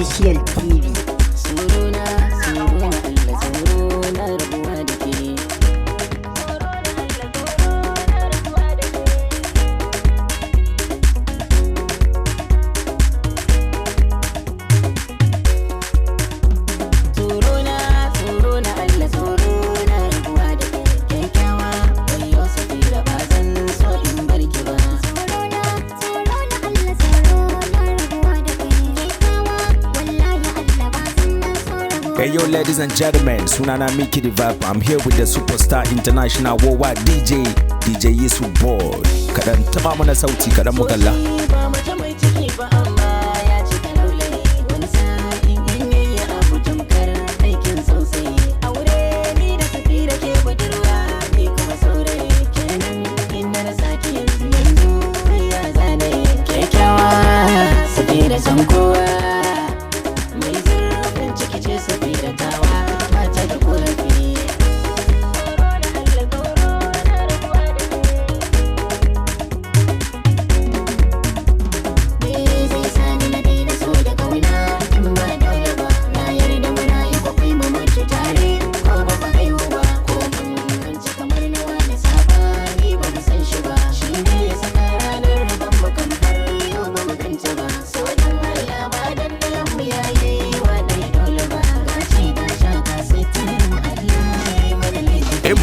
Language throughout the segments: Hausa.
Official TV. Suruna, Allah, suruna rabuwa da ke. Suruna, Allah, suruna rabuwa da ke. Kyakkyawa, wayo Safeera ba zan so in bar ki ba. Allah, suruna rabuwa da ke. Kyakkyawa, wallahi Allah ba zan so rabuwa. Hey yo, ladies and gentlemen, sunana Mickey the Vibe. I'm here with the superstar international worldwide DJ Yusuf boy. Kadan taba mana sauti kadan mu kalla. Ba mace mai ciki ba amma ya cika laulayi. Wani sa'in in yayi abu tamkar aikin sosai. Aure ni da Safeera ke budurwa ni kuma saurayi. Kenan inda na saki yanzu ya zane. Kyakkyawa Safeera san kowa. Mai zurfin ciki ce Safeera tawa ba ta da korafi.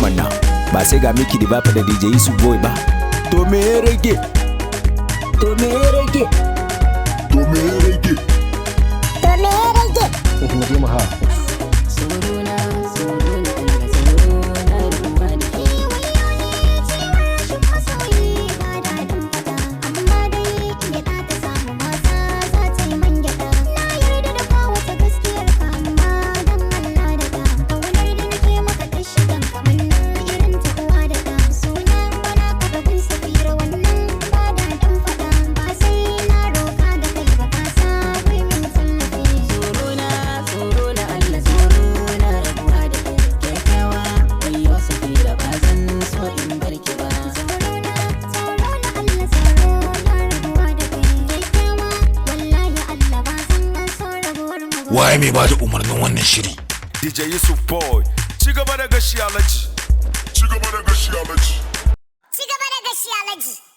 Mana ba sai ga Mickey the Vibe da DJ Yusuf boy ba. To me ya rage? To me ya rage? To me ya rage? To me ya rage? Kuma dai mu ha. Suruna, Allah, suruna rabuwa da ke. Waye mai bada umarnin wannan shiri? DJ Yusuf boy. Ci gaba da gashi alaji. Ci gaba da gashi alaji. Ci gaba da gashi alaji.